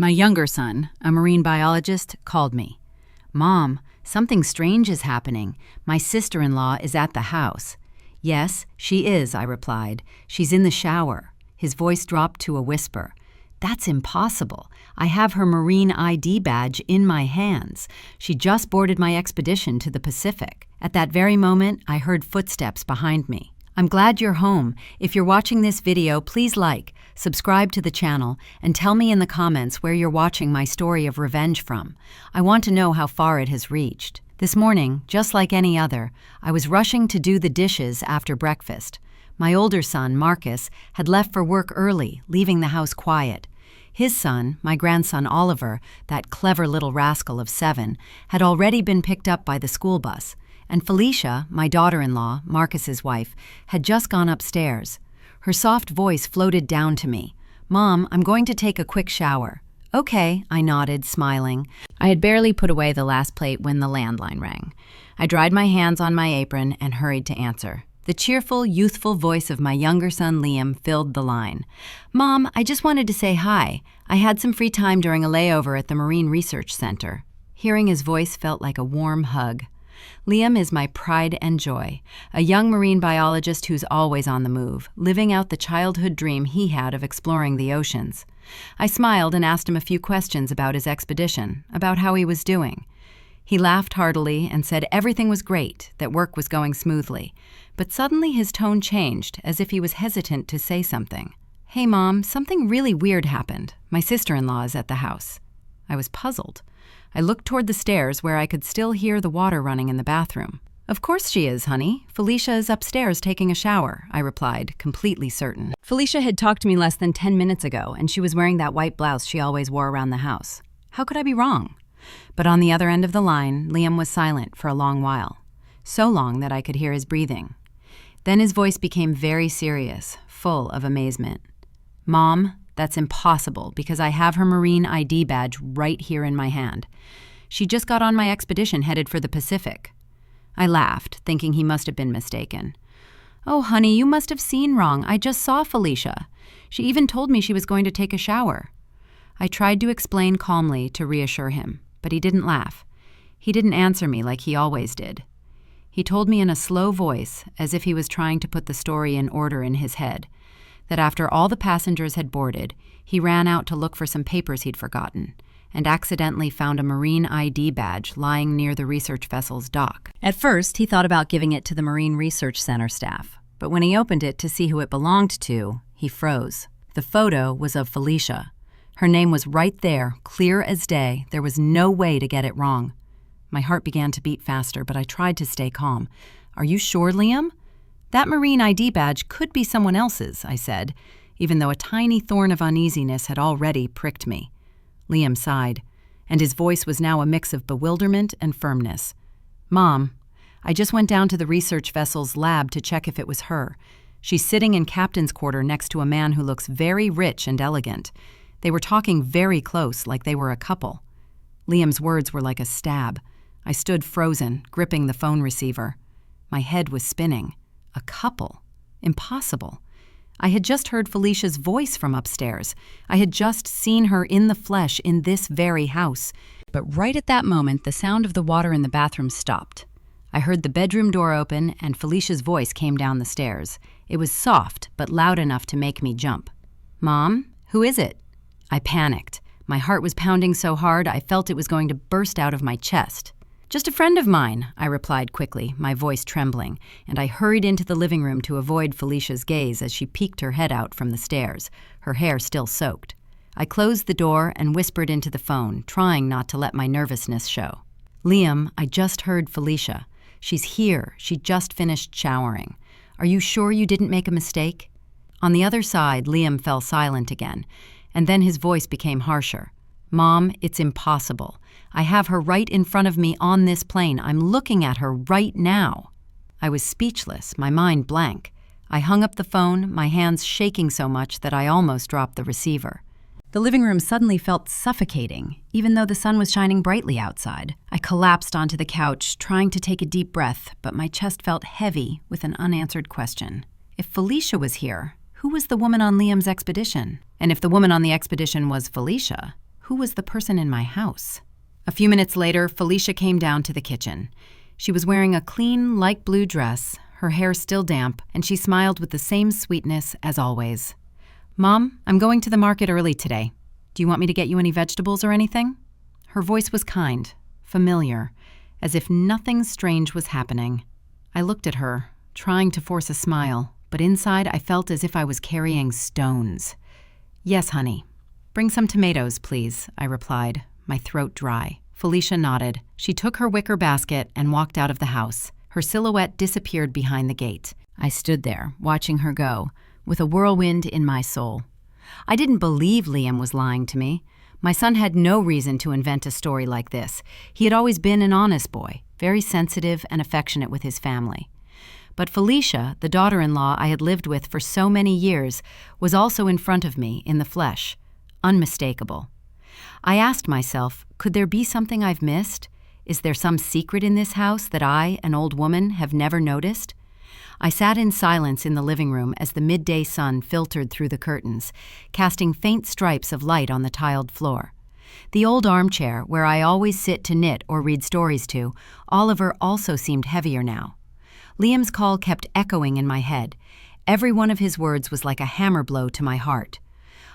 My younger son, a marine biologist, called me. "Mom, something strange is happening. My sister-in-law is at the house." "Yes, she is," I replied. "She's in the shower." His voice dropped to a whisper. "That's impossible. I have her Marine ID badge in my hands. She just boarded my expedition to the Pacific." At that very moment, I heard footsteps behind me. I'm glad you're home. If you're watching this video, please like, subscribe to the channel, and tell me in the comments where you're watching my story of revenge from. I want to know how far it has reached. This morning, just like any other, I was rushing to do the dishes after breakfast. My older son, Marcus, had left for work early, leaving the house quiet. His son, my grandson Oliver, that clever little rascal of 7, had already been picked up by the school bus. And Felicia, my daughter-in-law, Marcus's wife, had just gone upstairs. Her soft voice floated down to me. "Mom, I'm going to take a quick shower." "Okay," I nodded, smiling. I had barely put away the last plate when the landline rang. I dried my hands on my apron and hurried to answer. The cheerful, youthful voice of my younger son Liam filled the line. "Mom, I just wanted to say hi. I had some free time during a layover at the Marine Research Center." Hearing his voice felt like a warm hug. Liam is my pride and joy, a young marine biologist who's always on the move, living out the childhood dream he had of exploring the oceans. I smiled and asked him a few questions about his expedition, about how he was doing. He laughed heartily and said everything was great, that work was going smoothly. But suddenly his tone changed, as if he was hesitant to say something. "Hey, Mom, something really weird happened. My sister-in-law is at the house." I was puzzled. I looked toward the stairs where I could still hear the water running in the bathroom. "Of course she is, honey. Felicia is upstairs taking a shower," I replied, completely certain. Felicia had talked to me less than 10 minutes ago, and she was wearing that white blouse she always wore around the house. How could I be wrong? But on the other end of the line, Liam was silent for a long while. So long that I could hear his breathing. Then his voice became very serious, full of amazement. "Mom, that's impossible because I have her Marine ID badge right here in my hand. She just got on my expedition headed for the Pacific." I laughed, thinking he must have been mistaken. "Oh, honey, you must have seen wrong. I just saw Felicia. She even told me she was going to take a shower." I tried to explain calmly to reassure him, but he didn't laugh. He didn't answer me like he always did. He told me in a slow voice, as if he was trying to put the story in order in his head, that after all the passengers had boarded, he ran out to look for some papers he'd forgotten, and accidentally found a Marine ID badge lying near the research vessel's dock. At first, he thought about giving it to the Marine Research Center staff, but when he opened it to see who it belonged to, he froze. The photo was of Felicia. Her name was right there, clear as day. There was no way to get it wrong. My heart began to beat faster, but I tried to stay calm. "Are you sure, Liam?" "That Marine ID badge could be someone else's," I said, even though a tiny thorn of uneasiness had already pricked me. Liam sighed, and his voice was now a mix of bewilderment and firmness. "Mom, I just went down to the research vessel's lab to check if it was her. She's sitting in captain's quarter next to a man who looks very rich and elegant. They were talking very close, like they were a couple." Liam's words were like a stab. I stood frozen, gripping the phone receiver. My head was spinning. A couple? Impossible. I had just heard Felicia's voice from upstairs. I had just seen her in the flesh in this very house. But right at that moment, the sound of the water in the bathroom stopped. I heard the bedroom door open, and Felicia's voice came down the stairs. It was soft, but loud enough to make me jump. "Mom, who is it?" I panicked. My heart was pounding so hard I felt it was going to burst out of my chest. "Just a friend of mine," I replied quickly, my voice trembling, and I hurried into the living room to avoid Felicia's gaze as she peeked her head out from the stairs, her hair still soaked. I closed the door and whispered into the phone, trying not to let my nervousness show. "Liam, I just heard Felicia. She's here. She just finished showering. Are you sure you didn't make a mistake?" On the other side, Liam fell silent again, and then his voice became harsher. "Mom, it's impossible. I have her right in front of me on this plane. I'm looking at her right now." I was speechless, my mind blank. I hung up the phone, my hands shaking so much that I almost dropped the receiver. The living room suddenly felt suffocating, even though the sun was shining brightly outside. I collapsed onto the couch, trying to take a deep breath, but my chest felt heavy with an unanswered question. If Felicia was here, who was the woman on Liam's expedition? And if the woman on the expedition was Felicia, who was the person in my house? A few minutes later, Felicia came down to the kitchen. She was wearing a clean, light blue dress, her hair still damp, and she smiled with the same sweetness as always. "Mom, I'm going to the market early today. Do you want me to get you any vegetables or anything?" Her voice was kind, familiar, as if nothing strange was happening. I looked at her, trying to force a smile, but inside I felt as if I was carrying stones. "Yes, honey. Bring some tomatoes, please," I replied, my throat dry. Felicia nodded. She took her wicker basket and walked out of the house. Her silhouette disappeared behind the gate. I stood there, watching her go, with a whirlwind in my soul. I didn't believe Liam was lying to me. My son had no reason to invent a story like this. He had always been an honest boy, very sensitive and affectionate with his family. But Felicia, the daughter-in-law I had lived with for so many years, was also in front of me in the flesh, unmistakable. I asked myself, could there be something I've missed? Is there some secret in this house that I, an old woman, have never noticed? I sat in silence in the living room as the midday sun filtered through the curtains, casting faint stripes of light on the tiled floor. The old armchair, where I always sit to knit or read stories to, Oliver also seemed heavier now. Liam's call kept echoing in my head. Every one of his words was like a hammer blow to my heart.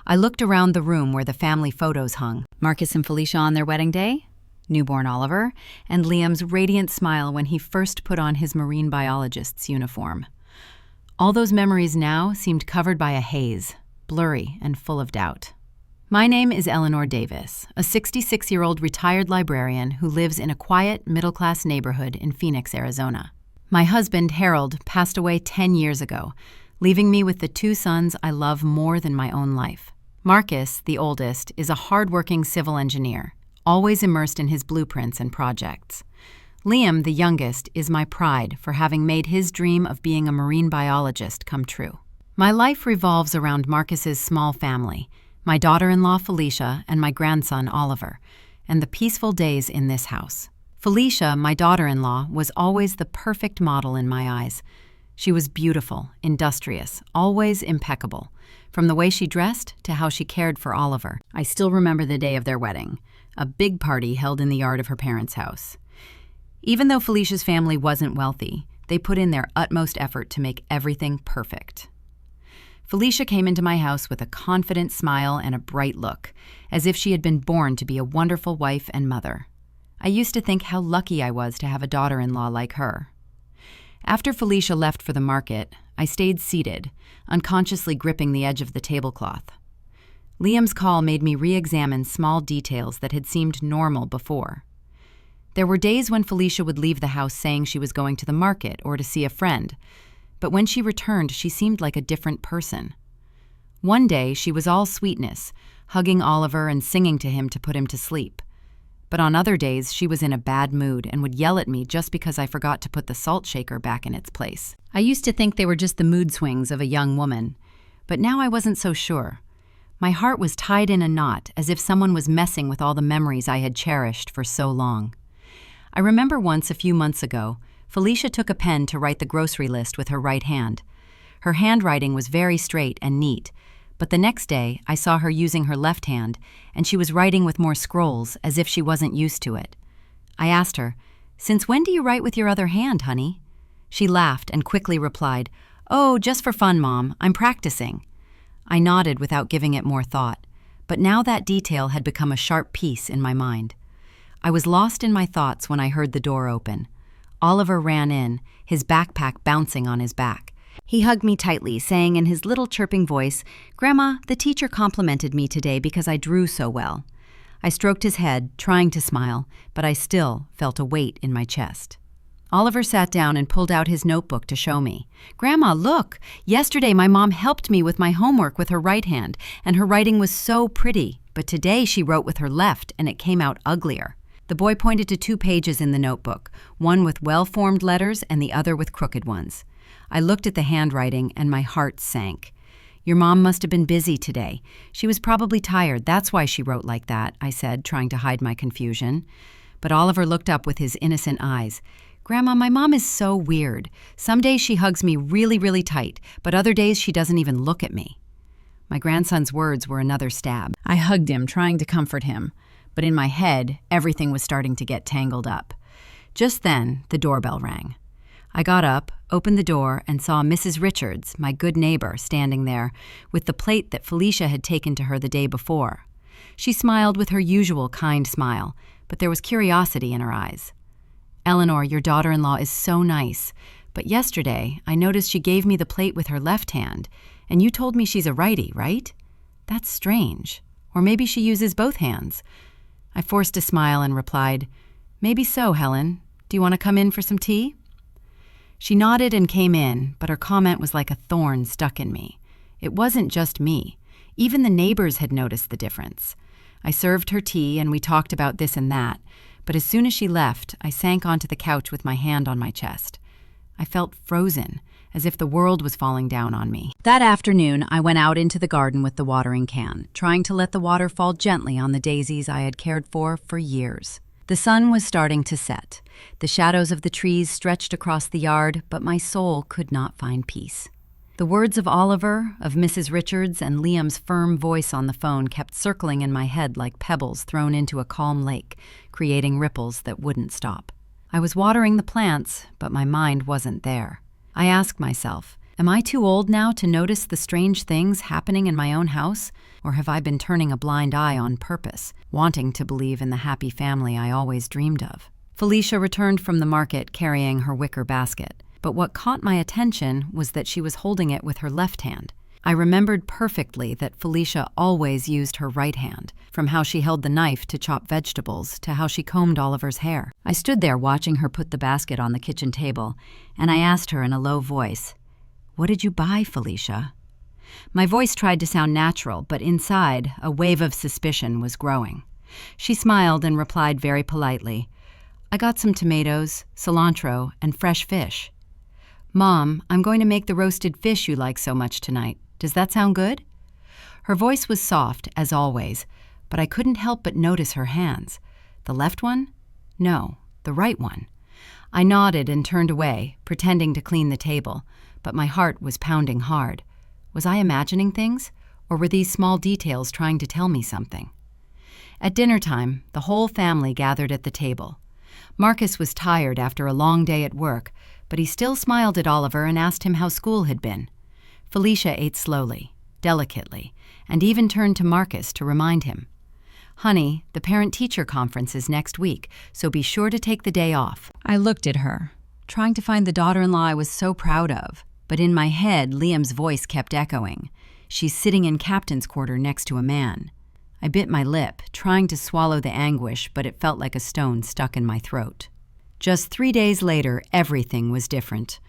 I looked around the room where the family photos hung. Marcus and Felicia on their wedding day, newborn Oliver, and Liam's radiant smile when he first put on his marine biologist's uniform. All those memories now seemed covered by a haze, blurry and full of doubt. My name is Eleanor Davis, a 66-year-old retired librarian who lives in a quiet, middle-class neighborhood in Phoenix, Arizona. My husband, Harold, passed away 10 years ago, leaving me with the two sons I love more than my own life. Marcus, the oldest, is a hard-working civil engineer, always immersed in his blueprints and projects. Liam, the youngest, is my pride for having made his dream of being a marine biologist come true. My life revolves around Marcus's small family, my daughter-in-law Felicia and my grandson Oliver, and the peaceful days in this house. Felicia, my daughter-in-law, was always the perfect model in my eyes. She was beautiful, industrious, always impeccable, from the way she dressed to how she cared for Oliver. I still remember the day of their wedding, a big party held in the yard of her parents' house. Even though Felicia's family wasn't wealthy, they put in their utmost effort to make everything perfect. Felicia came into my house with a confident smile and a bright look, as if she had been born to be a wonderful wife and mother. I used to think how lucky I was to have a daughter-in-law like her. After Felicia left for the market, I stayed seated, unconsciously gripping the edge of the tablecloth. Liam's call made me re-examine small details that had seemed normal before. There were days when Felicia would leave the house saying she was going to the market or to see a friend, but when she returned, she seemed like a different person. One day, she was all sweetness, hugging Oliver and singing to him to put him to sleep. But on other days, she was in a bad mood and would yell at me just because I forgot to put the salt shaker back in its place. I used to think they were just the mood swings of a young woman, but now I wasn't so sure. My heart was tied in a knot, as if someone was messing with all the memories I had cherished for so long. I remember once a few months ago, Felicia took a pen to write the grocery list with her right hand. Her handwriting was very straight and neat, but the next day I saw her using her left hand, and she was writing with more scrolls, as if she wasn't used to it. I asked her, "Since when do you write with your other hand, honey?" She laughed and quickly replied, "Oh, just for fun, Mom. I'm practicing." I nodded without giving it more thought, but now that detail had become a sharp piece in my mind. I was lost in my thoughts when I heard the door open. Oliver ran in, his backpack bouncing on his back. He hugged me tightly, saying in his little chirping voice, "Grandma, the teacher complimented me today because I drew so well." I stroked his head, trying to smile, but I still felt a weight in my chest. Oliver sat down and pulled out his notebook to show me. "Grandma, look! Yesterday my mom helped me with my homework with her right hand, and her writing was so pretty, but today she wrote with her left, and it came out uglier." The boy pointed to 2 pages in the notebook, one with well-formed letters and the other with crooked ones. I looked at the handwriting and my heart sank. "Your mom must have been busy today. She was probably tired, that's why she wrote like that," I said, trying to hide my confusion. But Oliver looked up with his innocent eyes. "Grandma, my mom is so weird. Some days she hugs me really, really tight, but other days she doesn't even look at me." My grandson's words were another stab. I hugged him, trying to comfort him, but in my head, everything was starting to get tangled up. Just then, the doorbell rang. I got up, opened the door, and saw Mrs. Richards, my good neighbor, standing there, with the plate that Felicia had taken to her the day before. She smiled with her usual kind smile, but there was curiosity in her eyes. "Eleanor, your daughter-in-law is so nice, but yesterday I noticed she gave me the plate with her left hand, and you told me she's a righty, right? That's strange. Or maybe she uses both hands." I forced a smile and replied, "Maybe so, Helen. Do you want to come in for some tea?" She nodded and came in, but her comment was like a thorn stuck in me. It wasn't just me. Even the neighbors had noticed the difference. I served her tea and we talked about this and that, but as soon as she left, I sank onto the couch with my hand on my chest. I felt frozen, as if the world was falling down on me. That afternoon, I went out into the garden with the watering can, trying to let the water fall gently on the daisies I had cared for years. The sun was starting to set. The shadows of the trees stretched across the yard, but my soul could not find peace. The words of Oliver, of Mrs. Richards, and Liam's firm voice on the phone kept circling in my head like pebbles thrown into a calm lake, creating ripples that wouldn't stop. I was watering the plants, but my mind wasn't there. I asked myself, am I too old now to notice the strange things happening in my own house? Or have I been turning a blind eye on purpose, wanting to believe in the happy family I always dreamed of? Felicia returned from the market carrying her wicker basket, but what caught my attention was that she was holding it with her left hand. I remembered perfectly that Felicia always used her right hand, from how she held the knife to chop vegetables to how she combed Oliver's hair. I stood there watching her put the basket on the kitchen table, and I asked her in a low voice, "What did you buy, Felicia?" My voice tried to sound natural, but inside, a wave of suspicion was growing. She smiled and replied very politely, "I got some tomatoes, cilantro, and fresh fish." "Mom, I'm going to make the roasted fish you like so much tonight. Does that sound good?" Her voice was soft, as always, but I couldn't help but notice her hands. The left one? No, the right one. I nodded and turned away, pretending to clean the table, but my heart was pounding hard. Was I imagining things, or were these small details trying to tell me something? At dinner time, the whole family gathered at the table. Marcus was tired after a long day at work, but he still smiled at Oliver and asked him how school had been. Felicia ate slowly, delicately, and even turned to Marcus to remind him. "Honey, the parent-teacher conference is next week, so be sure to take the day off." I looked at her, trying to find the daughter-in-law I was so proud of, but in my head, Liam's voice kept echoing. "She's sitting in captain's quarter next to a man." I bit my lip, trying to swallow the anguish, but it felt like a stone stuck in my throat. Just 3 days later, everything was different.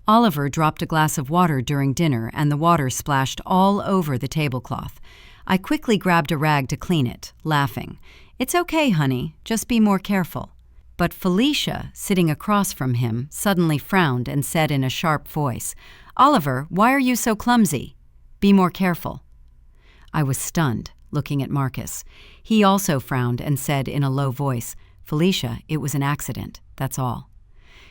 Oliver dropped a glass of water during dinner, and the water splashed all over the tablecloth. I quickly grabbed a rag to clean it, laughing. "It's okay, honey, just be more careful." But Felicia, sitting across from him, suddenly frowned and said in a sharp voice, "Oliver, why are you so clumsy? Be more careful." I was stunned, looking at Marcus. He also frowned and said in a low voice, "Felicia, it was an accident, that's all."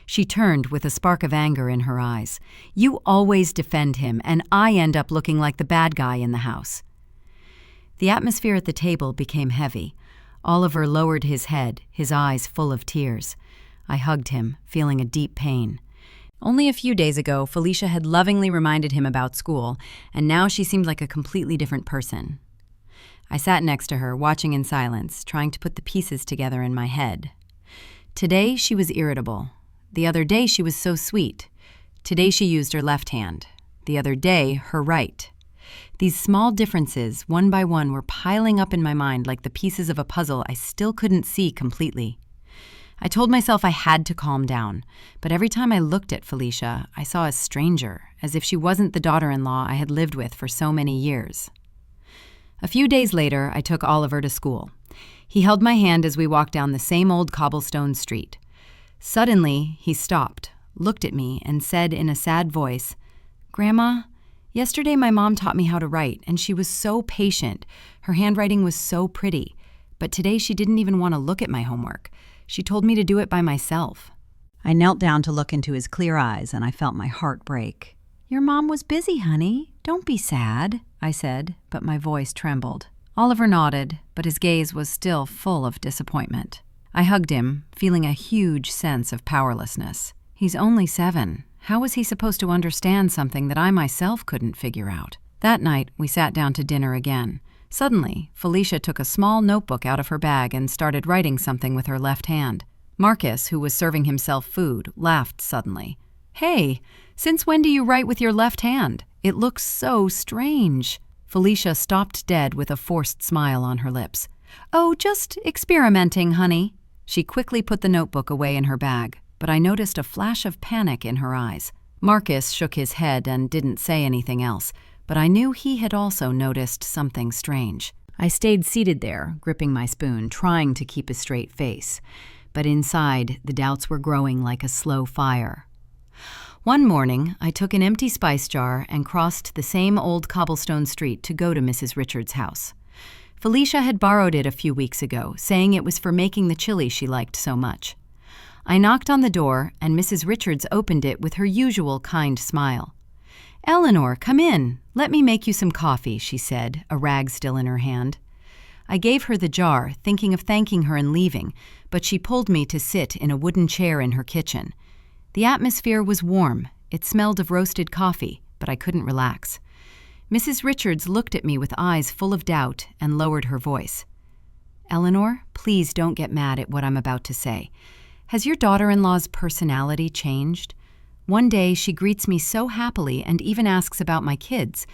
She turned with a spark of anger in her eyes. "You always defend him, and I end up looking like the bad guy in the house." The atmosphere at the table became heavy. Oliver lowered his head, his eyes full of tears. I hugged him, feeling a deep pain. Only a few days ago, Felicia had lovingly reminded him about school, and now she seemed like a completely different person. I sat next to her, watching in silence, trying to put the pieces together in my head. Today, she was irritable. The other day, she was so sweet. Today, she used her left hand. The other day, her right. These small differences, one by one, were piling up in my mind like the pieces of a puzzle I still couldn't see completely. I told myself I had to calm down, but every time I looked at Felicia, I saw a stranger, as if she wasn't the daughter-in-law I had lived with for so many years. A few days later, I took Oliver to school. He held my hand as we walked down the same old cobblestone street. Suddenly, he stopped, looked at me, and said in a sad voice, "Grandma, yesterday my mom taught me how to write, and she was so patient. Her handwriting was so pretty. But today she didn't even want to look at my homework. She told me to do it by myself." I knelt down to look into his clear eyes, and I felt my heart break. "Your mom was busy, honey. "Don't be sad," I said, but my voice trembled. Oliver nodded, but his gaze was still full of disappointment. I hugged him, feeling a huge sense of powerlessness. He's only 7. How was he supposed to understand something that I myself couldn't figure out? That night, we sat down to dinner again. Suddenly, Felicia took a small notebook out of her bag and started writing something with her left hand. Marcus, who was serving himself food, laughed suddenly. "Hey, since when do you write with your left hand? It looks so strange." Felicia stopped dead with a forced smile on her lips. "Oh, just experimenting, honey." She quickly put the notebook away in her bag, but I noticed a flash of panic in her eyes. Marcus shook his head and didn't say anything else, but I knew he had also noticed something strange. I stayed seated there, gripping my spoon, trying to keep a straight face. But inside, the doubts were growing like a slow fire. One morning, I took an empty spice jar and crossed the same old cobblestone street to go to Mrs. Richards' house. Felicia had borrowed it a few weeks ago, saying it was for making the chili she liked so much. I knocked on the door, and Mrs. Richards opened it with her usual kind smile. "Eleanor, come in. Let me make you some coffee," she said, a rag still in her hand. I gave her the jar, thinking of thanking her and leaving, but she pulled me to sit in a wooden chair in her kitchen. The atmosphere was warm. It smelled of roasted coffee, but I couldn't relax. Mrs. Richards looked at me with eyes full of doubt and lowered her voice. "Eleanor, please don't get mad at what I'm about to say. Has your daughter-in-law's personality changed? One day she greets me so happily and even asks about my kids,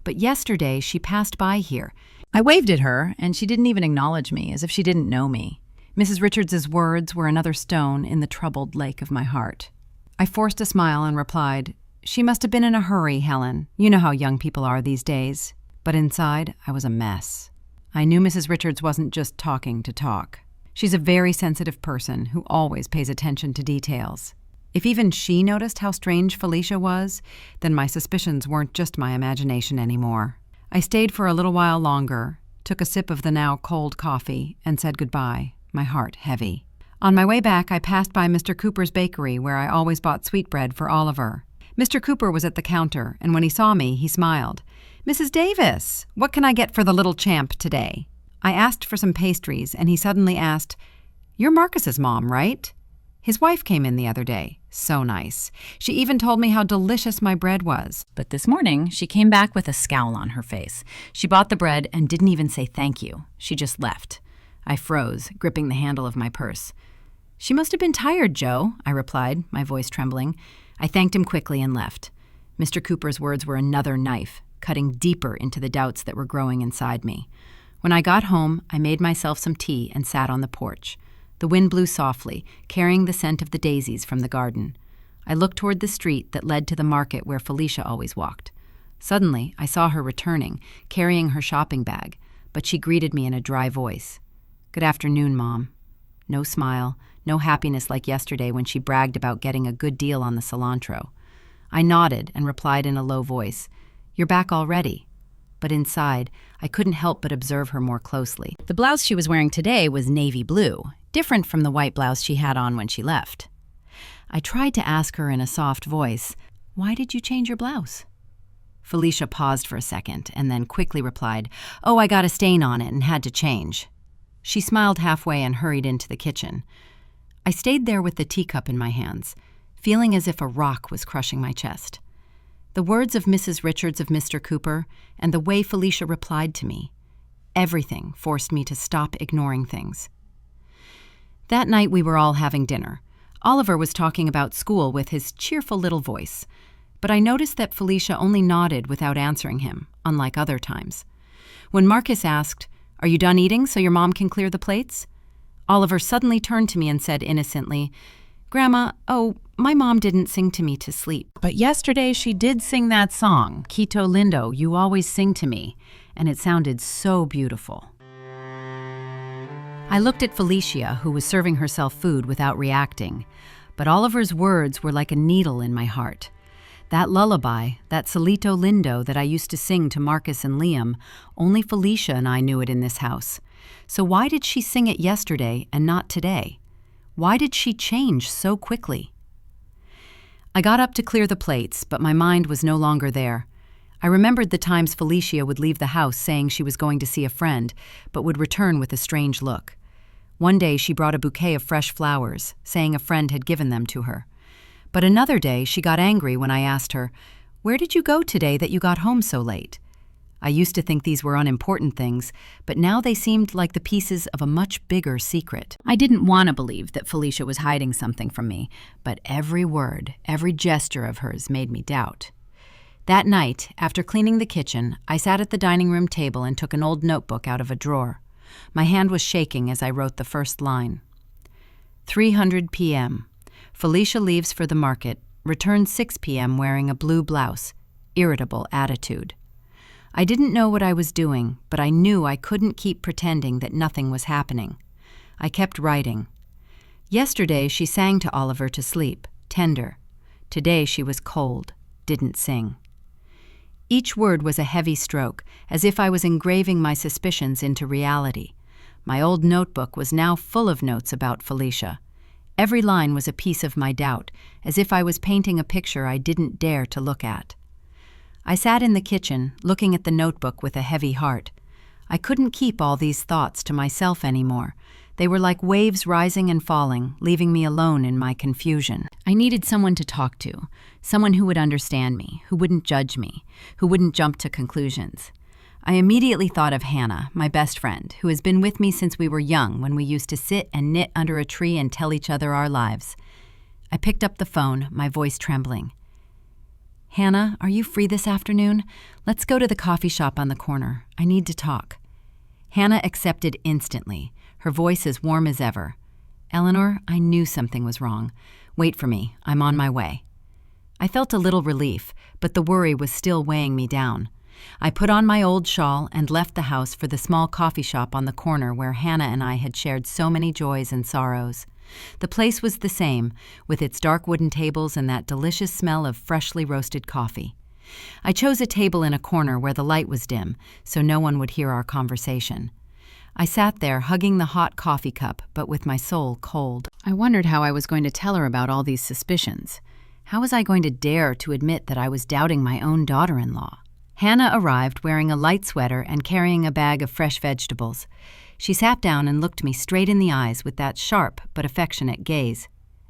but yesterday she passed by here. I waved at her, and she didn't even acknowledge me, as if she didn't know me." Mrs. Richards's words were another stone in the troubled lake of my heart. I forced a smile and replied, "She must have been in a hurry, Helen. You know how young people are these days." But inside, I was a mess. I knew Mrs. Richards wasn't just talking to talk. She's a very sensitive person who always pays attention to details. If even she noticed how strange Felicia was, then my suspicions weren't just my imagination anymore. I stayed for a little while longer, took a sip of the now cold coffee, and said goodbye, my heart heavy. On my way back, I passed by Mr. Cooper's bakery, where I always bought sweetbread for Oliver. Mr. Cooper was at the counter, and when he saw me, he smiled. "Mrs. Davis, what can I get for the little champ today?" I asked for some pastries, and he suddenly asked, "You're Marcus's mom, right? His wife came in the other day. So nice. She even told me how delicious my bread was. But this morning, she came back with a scowl on her face. She bought the bread and didn't even say thank you. She just left. I froze, gripping the handle of my purse. "She must have been tired, Joe," I replied, my voice trembling. I thanked him quickly and left. Mr. Cooper's words were another knife, cutting deeper into the doubts that were growing inside me. When I got home, I made myself some tea and sat on the porch. The wind blew softly, carrying the scent of the daisies from the garden. I looked toward the street that led to the market where Felicia always walked. Suddenly, I saw her returning, carrying her shopping bag, but she greeted me in a dry voice. "Good afternoon, Mom." No smile, no happiness like yesterday when she bragged about getting a good deal on the cilantro. I nodded and replied in a low voice, "You're back already." But inside, I couldn't help but observe her more closely. The blouse she was wearing today was navy blue, different from the white blouse she had on when she left. I tried to ask her in a soft voice, "Why did you change your blouse?" Felicia paused for a second and then quickly replied, "Oh, I got a stain on it and had to change." She smiled halfway and hurried into the kitchen. I stayed there with the teacup in my hands, feeling as if a rock was crushing my chest. The words of Mrs. Richards of Mr. Cooper and the way Felicia replied to me, everything forced me to stop ignoring things. That night we were all having dinner. Oliver was talking about school with his cheerful little voice, but I noticed that Felicia only nodded without answering him, unlike other times. When Marcus asked, "Are you done eating so your mom can clear the plates?" Oliver suddenly turned to me and said innocently, "Grandma, my mom didn't sing to me to sleep. But yesterday she did sing that song, Quito Lindo, You Always Sing to Me, and it sounded so beautiful." I looked at Felicia, who was serving herself food without reacting, but Oliver's words were like a needle in my heart. That lullaby, that Solito Lindo that I used to sing to Marcus and Liam, only Felicia and I knew it in this house. So why did she sing it yesterday and not today? Why did she change so quickly? I got up to clear the plates, but my mind was no longer there. I remembered the times Felicia would leave the house saying she was going to see a friend, but would return with a strange look. One day she brought a bouquet of fresh flowers, saying a friend had given them to her. But another day she got angry when I asked her, "Where did you go today that you got home so late?" I used to think these were unimportant things, but now they seemed like the pieces of a much bigger secret. I didn't want to believe that Felicia was hiding something from me, but every word, every gesture of hers made me doubt. That night, after cleaning the kitchen, I sat at the dining room table and took an old notebook out of a drawer. My hand was shaking as I wrote the first line. 3:00 p.m. Felicia leaves for the market, returns 6 p.m. wearing a blue blouse. Irritable attitude. I didn't know what I was doing, but I knew I couldn't keep pretending that nothing was happening. I kept writing. Yesterday she sang to Oliver to sleep, tender. Today she was cold, didn't sing. Each word was a heavy stroke, as if I was engraving my suspicions into reality. My old notebook was now full of notes about Felicia. Every line was a piece of my doubt, as if I was painting a picture I didn't dare to look at. I sat in the kitchen, looking at the notebook with a heavy heart. I couldn't keep all these thoughts to myself anymore. They were like waves rising and falling, leaving me alone in my confusion. I needed someone to talk to, someone who would understand me, who wouldn't judge me, who wouldn't jump to conclusions. I immediately thought of Hannah, my best friend, who has been with me since we were young when we used to sit and knit under a tree and tell each other our lives. I picked up the phone, my voice trembling. "Hannah, are you free this afternoon? Let's go to the coffee shop on the corner. I need to talk." Hannah accepted instantly, her voice as warm as ever. "Eleanor, I knew something was wrong. Wait for me. I'm on my way." I felt a little relief, but the worry was still weighing me down. I put on my old shawl and left the house for the small coffee shop on the corner where Hannah and I had shared so many joys and sorrows. The place was the same, with its dark wooden tables and that delicious smell of freshly roasted coffee. I chose a table in a corner where the light was dim, so no one would hear our conversation. I sat there hugging the hot coffee cup, but with my soul cold. I wondered how I was going to tell her about all these suspicions. How was I going to dare to admit that I was doubting my own daughter-in-law? Hannah arrived wearing a light sweater and carrying a bag of fresh vegetables. She sat down and looked me straight in the eyes with that sharp but affectionate gaze.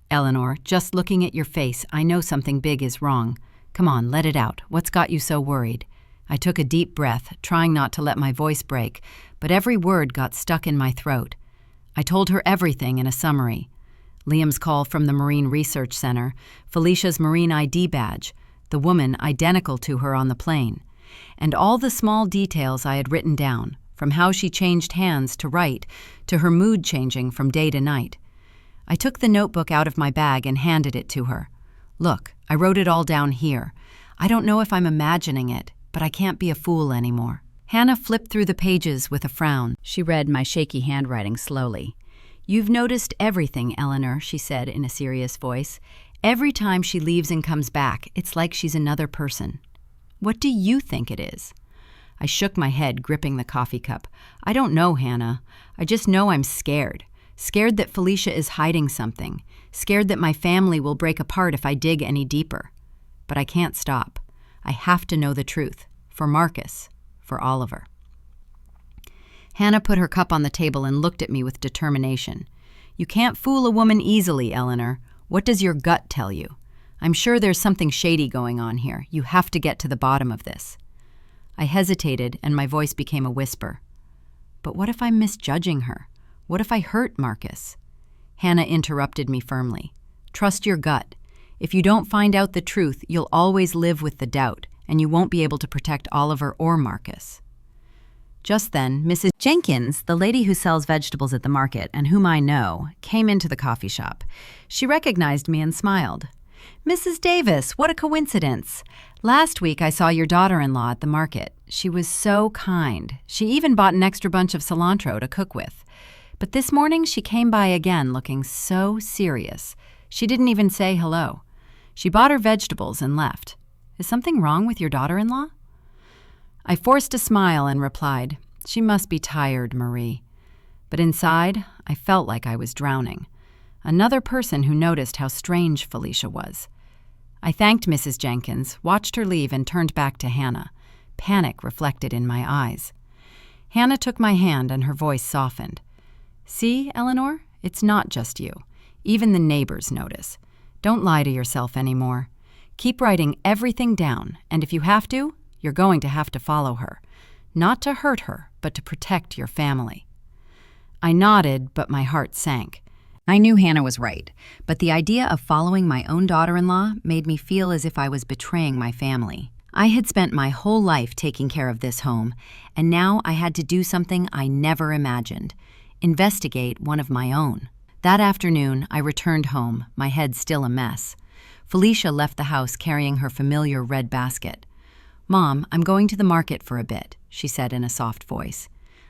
"Eleanor, just looking at your face, I know something big is wrong. Come on, let it out. What's got you so worried?" I took a deep breath, trying not to let my voice break, but every word got stuck in my throat. I told her everything in a summary. Liam's call from the Marine Research Center, Felicia's Marine ID badge, the woman identical to her on the plane, and all the small details I had written down, from how she changed hands to write, to her mood changing from day to night. I took the notebook out of my bag and handed it to her. "Look, I wrote it all down here. I don't know if I'm imagining it, but I can't be a fool anymore." Hannah flipped through the pages with a frown. She read my shaky handwriting slowly. "You've noticed everything, Eleanor," she said in a serious voice. "Every time she leaves and comes back, it's like she's another person. What do you think it is?" I shook my head, gripping the coffee cup. "I don't know, Hannah. I just know I'm scared. Scared that Felicia is hiding something. Scared that my family will break apart if I dig any deeper. But I can't stop. I have to know the truth. For Marcus. For Oliver." Hannah put her cup on the table and looked at me with determination. "You can't fool a woman easily, Eleanor. What does your gut tell you? I'm sure there's something shady going on here. You have to get to the bottom of this." I hesitated, and my voice became a whisper. "But what if I'm misjudging her? What if I hurt Marcus?" Hannah interrupted me firmly. "Trust your gut. If you don't find out the truth, you'll always live with the doubt, and you won't be able to protect Oliver or Marcus." Just then, Mrs. Jenkins, the lady who sells vegetables at the market and whom I know, came into the coffee shop. She recognized me and smiled. "Mrs. Davis, what a coincidence. Last week I saw your daughter-in-law at the market. She was so kind. She even bought an extra bunch of cilantro to cook with. But this morning she came by again looking so serious. She didn't even say hello. She bought her vegetables and left. Is something wrong with your daughter-in-law?" I forced a smile and replied, "She must be tired, Marie." But inside, I felt like I was drowning. Another person who noticed how strange Felicia was. I thanked Mrs. Jenkins, watched her leave, and turned back to Hannah. panic reflected in my eyes. Hannah took my hand and her voice softened. "See, Eleanor, it's not just you. Even the neighbors notice. Don't lie to yourself anymore. Keep writing everything down, and if you have to, you're going to have to follow her. Not to hurt her, but to protect your family." I nodded, but my heart sank. I knew Hannah was right, but the idea of following my own daughter-in-law made me feel as if I was betraying my family. I had spent my whole life taking care of this home, and now I had to do something I never imagined: investigate one of my own. That afternoon, I returned home, my head still a mess. Felicia left the house carrying her familiar red basket. "Mom, I'm going to the market for a bit," she said in a soft voice.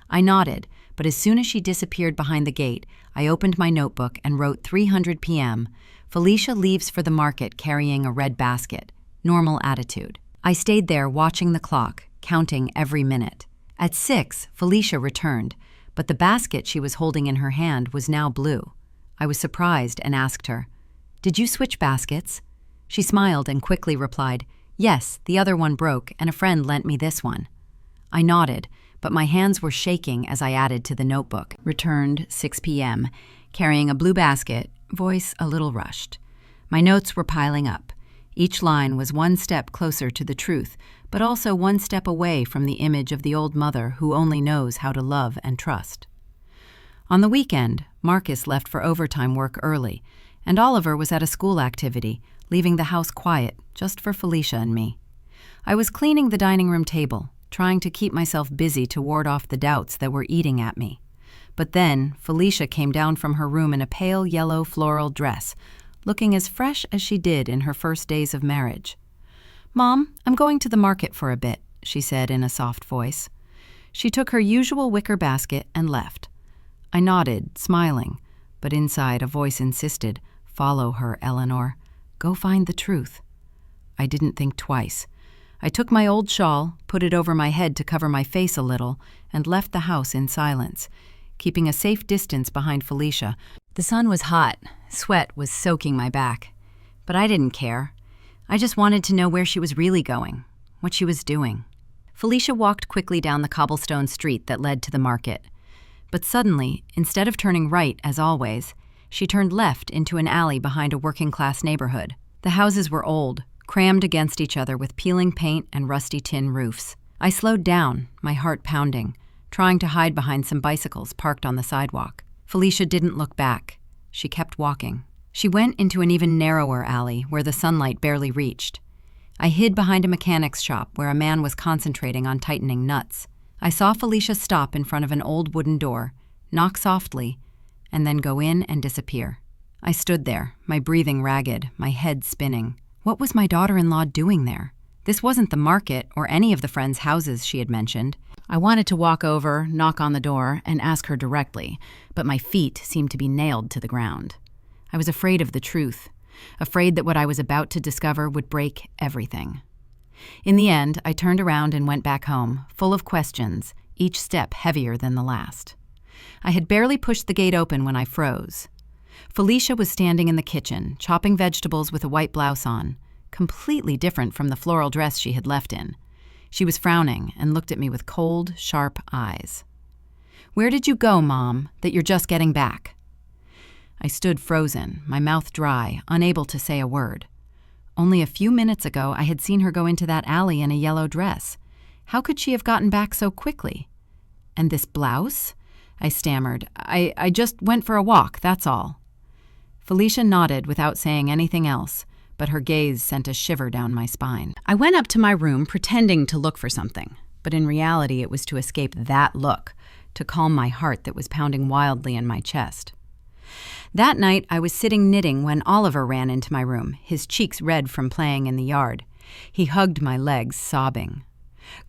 I nodded, but as soon as she disappeared behind the gate, I opened my notebook and wrote 300 p.m. Felicia leaves for the market carrying a red basket. Normal attitude. I stayed there watching the clock, counting every minute. At 6, Felicia returned, but the basket she was holding in her hand was now blue. I was surprised and asked her, "Did you switch baskets?" She smiled and quickly replied, "Yes, the other one broke and a friend lent me this one." I nodded, but my hands were shaking as I added to the notebook. Returned 6 p.m., carrying a blue basket, voice a little rushed. My notes were piling up. Each line was one step closer to the truth, but also one step away from the image of the old mother who only knows how to love and trust. On the weekend, Marcus left for overtime work early, and Oliver was at a school activity, leaving the house quiet just for Felicia and me. I was cleaning the dining room table, trying to keep myself busy to ward off the doubts that were eating at me. But then Felicia came down from her room in a pale yellow floral dress, looking as fresh as she did in her first days of marriage. "Mom, I'm going to the market for a bit," she said in a soft voice. She took her usual wicker basket and left. I nodded, smiling, but inside a voice insisted, "Follow her, Eleanor. Go find the truth." I didn't think twice. I took my old shawl, put it over my head to cover my face a little, and left the house in silence, keeping a safe distance behind Felicia. The sun was hot. Sweat was soaking my back. But I didn't care. I just wanted to know where she was really going, what she was doing. Felicia walked quickly down the cobblestone street that led to the market. But suddenly, instead of turning right as always, she turned left into an alley behind a working-class neighborhood. The houses were old, crammed against each other with peeling paint and rusty tin roofs. I slowed down, my heart pounding, trying to hide behind some bicycles parked on the sidewalk. Felicia didn't look back. She kept walking. She went into an even narrower alley where the sunlight barely reached. I hid behind a mechanic's shop where a man was concentrating on tightening nuts. I saw Felicia stop in front of an old wooden door, knock softly, and then go in and disappear. I stood there, my breathing ragged, my head spinning. What was my daughter-in-law doing there? This wasn't the market or any of the friends' houses she had mentioned. I wanted to walk over, knock on the door, and ask her directly, but my feet seemed to be nailed to the ground. I was afraid of the truth, afraid that what I was about to discover would break everything. In the end, I turned around and went back home, full of questions, each step heavier than the last. I had barely pushed the gate open when I froze. Felicia was standing in the kitchen, chopping vegetables with a white blouse on, completely different from the floral dress she had left in. She was frowning and looked at me with cold, sharp eyes. "Where did you go, Mom, that you're just getting back?" I stood frozen, my mouth dry, unable to say a word. Only a few minutes ago, I had seen her go into that alley in a yellow dress. How could she have gotten back so quickly? "And this blouse?" I stammered. I just went for a walk, that's all." Felicia nodded without saying anything else, but her gaze sent a shiver down my spine. I went up to my room pretending to look for something, but in reality it was to escape that look, to calm my heart that was pounding wildly in my chest. That night I was sitting knitting when Oliver ran into my room, his cheeks red from playing in the yard. He hugged my legs, sobbing.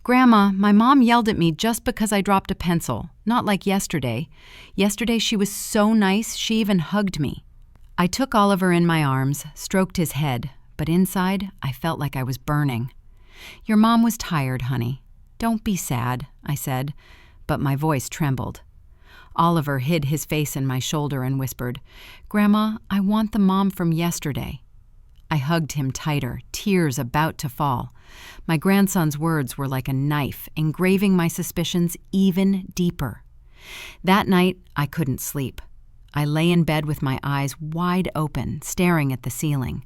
"Grandma, my mom yelled at me just because I dropped a pencil, not like yesterday. Yesterday she was so nice, she even hugged me." I took Oliver in my arms, stroked his head, but inside I felt like I was burning. "Your mom was tired, honey. Don't be sad," I said, but my voice trembled. Oliver hid his face in my shoulder and whispered, "Grandma, I want the mom from yesterday." I hugged him tighter, tears about to fall. My grandson's words were like a knife, engraving my suspicions even deeper. That night, I couldn't sleep. I lay in bed with my eyes wide open, staring at the ceiling.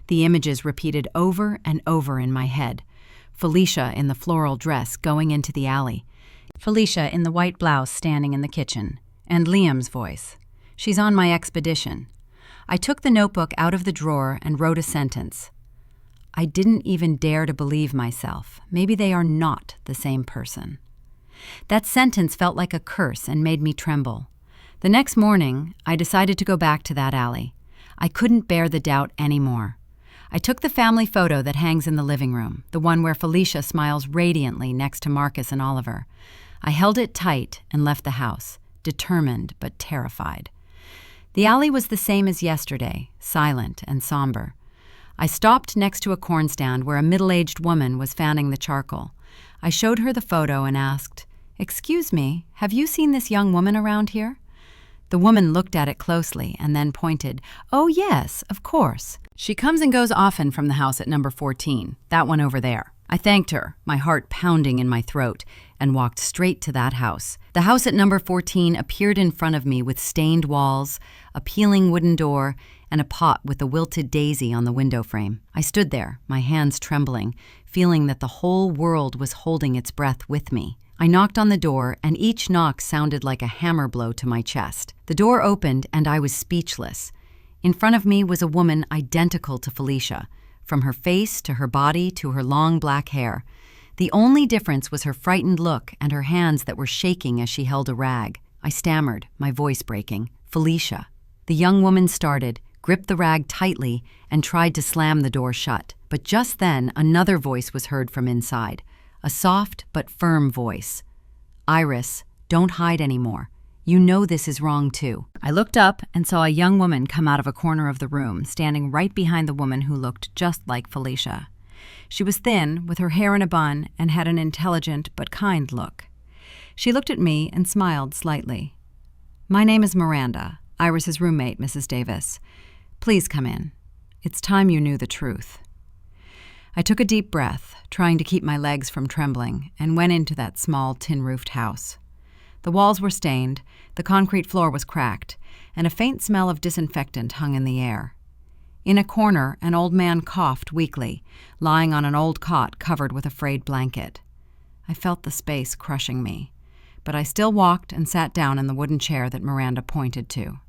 The images repeated over and over in my head. Felicia in the floral dress going into the alley. Felicia in the white blouse standing in the kitchen. And Liam's voice. "She's on my expedition." I took the notebook out of the drawer and wrote a sentence. I didn't even dare to believe myself. Maybe they are not the same person. That sentence felt like a curse and made me tremble. The next morning, I decided to go back to that alley. I couldn't bear the doubt anymore. I took the family photo that hangs in the living room, the one where Felicia smiles radiantly next to Marcus and Oliver. I held it tight and left the house, determined but terrified. The alley was the same as yesterday, silent and somber. I stopped next to a corn stand where a middle-aged woman was fanning the charcoal. I showed her the photo and asked, "Excuse me, have you seen this young woman around here?" The woman looked at it closely and then pointed. "Oh yes, of course. She comes and goes often from the house at number 14, that one over there." I thanked her, my heart pounding in my throat, and walked straight to that house. The house at number 14 appeared in front of me with stained walls, a peeling wooden door, and a pot with a wilted daisy on the window frame. I stood there, my hands trembling, feeling that the whole world was holding its breath with me. I knocked on the door, and each knock sounded like a hammer blow to my chest. The door opened, and I was speechless. In front of me was a woman identical to Felicia, from her face to her body to her long black hair. The only difference was her frightened look and her hands that were shaking as she held a rag. I stammered, my voice breaking. "Felicia." The young woman started, gripped the rag tightly, and tried to slam the door shut. But just then, another voice was heard from inside. A soft but firm voice. "Iris, don't hide anymore. You know this is wrong too." I looked up and saw a young woman come out of a corner of the room, standing right behind the woman who looked just like Felicia. She was thin, with her hair in a bun, and had an intelligent but kind look. She looked at me and smiled slightly. "My name is Miranda, Iris's roommate, Mrs. Davis. Please come in. It's time you knew the truth." I took a deep breath, trying to keep my legs from trembling, and went into that small tin-roofed house. The walls were stained, the concrete floor was cracked, and a faint smell of disinfectant hung in the air. In a corner, an old man coughed weakly, lying on an old cot covered with a frayed blanket. I felt the space crushing me, but I still walked and sat down in the wooden chair that Miranda pointed to.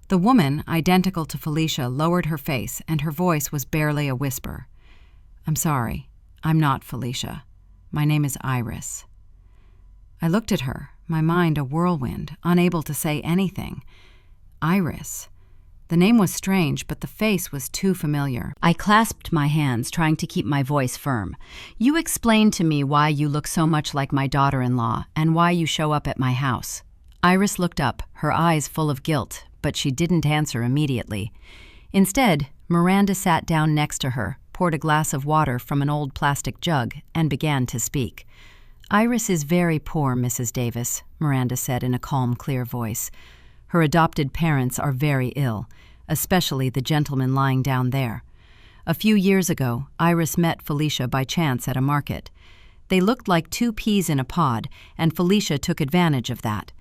The woman, identical to Felicia, lowered her face, and her voice was barely a whisper. "I'm sorry. I'm not Felicia. My name is Iris." I looked at her, my mind a whirlwind, unable to say anything. Iris. The name was strange, but the face was too familiar. I clasped my hands, trying to keep my voice firm. "You explain to me why you look so much like my daughter-in-law and why you show up at my house." Iris looked up, her eyes full of guilt, but she didn't answer immediately. Instead, Miranda sat down next to her, poured a glass of water from an old plastic jug, and began to speak. "Iris is very poor, Mrs. Davis," Miranda said in a calm, clear voice. "Her adopted parents are very ill, especially the gentleman lying down there. A few years ago, Iris met Felicia by chance at a market. They looked like two peas in a pod, and Felicia took advantage of that.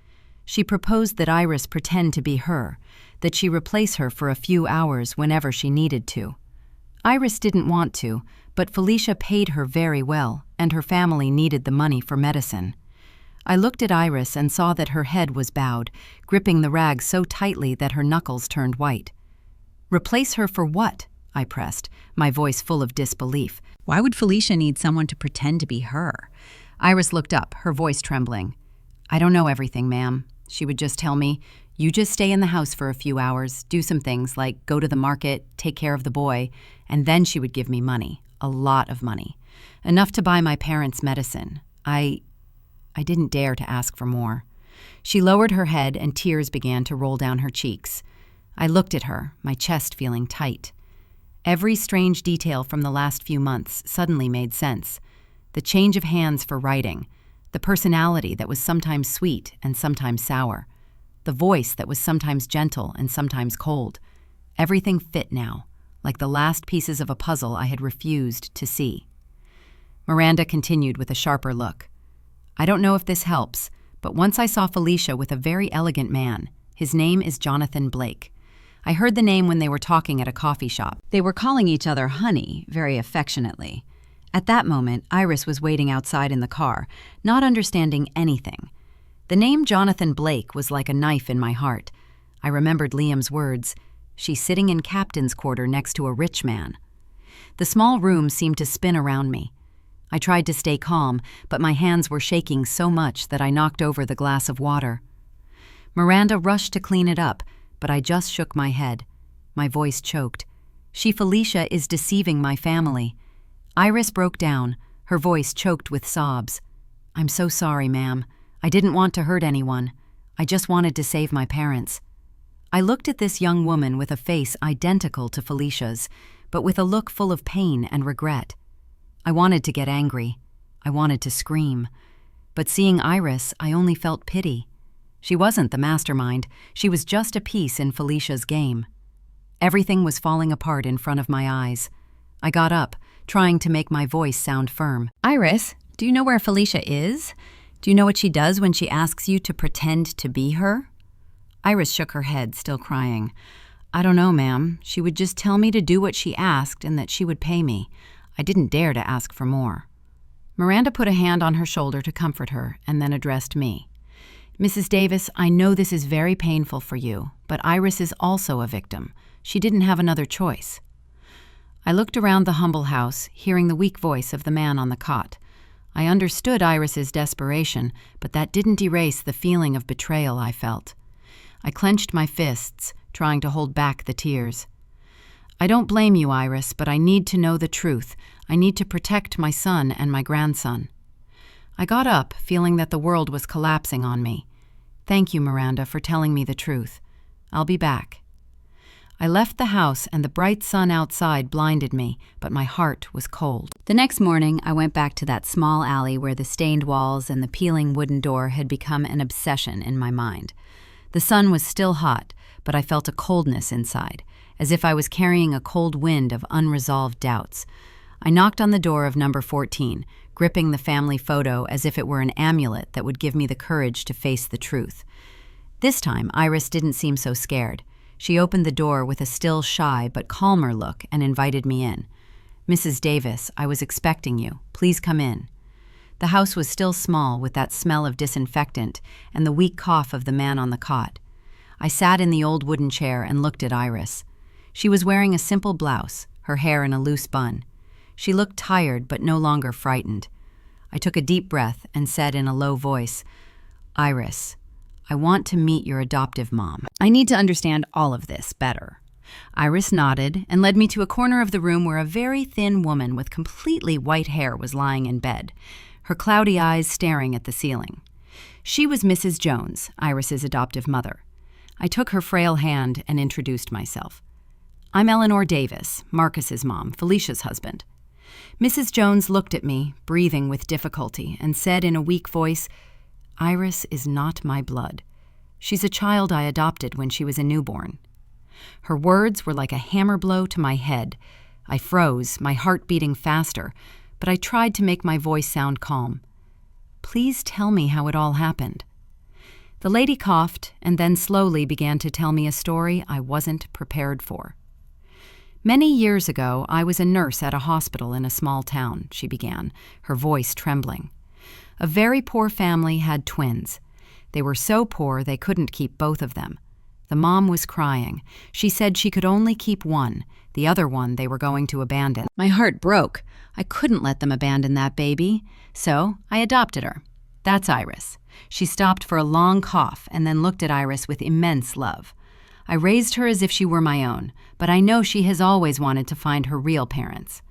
She proposed that Iris pretend to be her, that she replace her for a few hours whenever she needed to. Iris didn't want to, but Felicia paid her very well, and her family needed the money for medicine. I looked at Iris and saw that her head was bowed, gripping the rag so tightly that her knuckles turned white. "Replace her for what?" I pressed, my voice full of disbelief. Why would Felicia need someone to pretend to be her? Iris looked up, her voice trembling. "I don't know everything, ma'am." She would just tell me, "You just stay in the house for a few hours, do some things like go to the market, take care of the boy," and then she would give me money, a lot of money, enough to buy my parents' medicine. I didn't dare to ask for more. She lowered her head and tears began to roll down her cheeks. I looked at her, my chest feeling tight. Every strange detail from the last few months suddenly made sense. The change of hands for writing, the personality that was sometimes sweet and sometimes sour, the voice that was sometimes gentle and sometimes cold. Everything fit now, like the last pieces of a puzzle I had refused to see. Miranda continued with a sharper look. I don't know if this helps, but once I saw Felicia with a very elegant man. His name is Jonathan Blake. I heard the name when they were talking at a coffee shop. They were calling each other honey, very affectionately. At that moment, Iris was waiting outside in the car, not understanding anything. The name Jonathan Blake was like a knife in my heart. I remembered Liam's words, "She's sitting in captain's quarter next to a rich man." The small room seemed to spin around me. I tried to stay calm, but my hands were shaking so much that I knocked over the glass of water. Miranda rushed to clean it up, but I just shook my head. My voice choked. Felicia is deceiving my family. Iris broke down, her voice choked with sobs. I'm so sorry, ma'am. I didn't want to hurt anyone. I just wanted to save my parents. I looked at this young woman with a face identical to Felicia's, but with a look full of pain and regret. I wanted to get angry. I wanted to scream. But seeing Iris, I only felt pity. She wasn't the mastermind. She was just a piece in Felicia's game. Everything was falling apart in front of my eyes. I got up, trying to make my voice sound firm. Iris, do you know where Felicia is? Do you know what she does when she asks you to pretend to be her? Iris shook her head, still crying. I don't know, ma'am. She would just tell me to do what she asked and that she would pay me. I didn't dare to ask for more. Miranda put a hand on her shoulder to comfort her and then addressed me. Mrs. Davis, I know this is very painful for you, but Iris is also a victim. She didn't have another choice. I looked around the humble house, hearing the weak voice of the man on the cot. I understood Iris's desperation, but that didn't erase the feeling of betrayal I felt. I clenched my fists, trying to hold back the tears. I don't blame you, Iris, but I need to know the truth. I need to protect my son and my grandson. I got up, feeling that the world was collapsing on me. Thank you, Miranda, for telling me the truth. I'll be back. I left the house and the bright sun outside blinded me, but my heart was cold. The next morning, I went back to that small alley where the stained walls and the peeling wooden door had become an obsession in my mind. The sun was still hot, but I felt a coldness inside, as if I was carrying a cold wind of unresolved doubts. I knocked on the door of number 14, gripping the family photo as if it were an amulet that would give me the courage to face the truth. This time, Iris didn't seem so scared. She opened the door with a still shy but calmer look and invited me in. Mrs. Davis, I was expecting you. Please come in. The house was still small with that smell of disinfectant and the weak cough of the man on the cot. I sat in the old wooden chair and looked at Iris. She was wearing a simple blouse, her hair in a loose bun. She looked tired but no longer frightened. I took a deep breath and said in a low voice, Iris, I want to meet your adoptive mom. I need to understand all of this better. Iris nodded and led me to a corner of the room where a very thin woman with completely white hair was lying in bed, her cloudy eyes staring at the ceiling. She was Mrs. Jones, Iris's adoptive mother. I took her frail hand and introduced myself. I'm Eleanor Davis, Marcus's mom, Felicia's husband. Mrs. Jones looked at me, breathing with difficulty, and said in a weak voice, Iris is not my blood. She's a child I adopted when she was a newborn. Her words were like a hammer blow to my head. I froze, my heart beating faster, but I tried to make my voice sound calm. Please tell me how it all happened. The lady coughed and then slowly began to tell me a story I wasn't prepared for. Many years ago, I was a nurse at a hospital in a small town, she began, her voice trembling. A very poor family had twins. They were so poor they couldn't keep both of them. The mom was crying. She said she could only keep one. The other one they were going to abandon. My heart broke. I couldn't let them abandon that baby. So I adopted her. That's Iris. She stopped for a long cough and then looked at Iris with immense love. I raised her as if she were my own, but I know she has always wanted to find her real parents.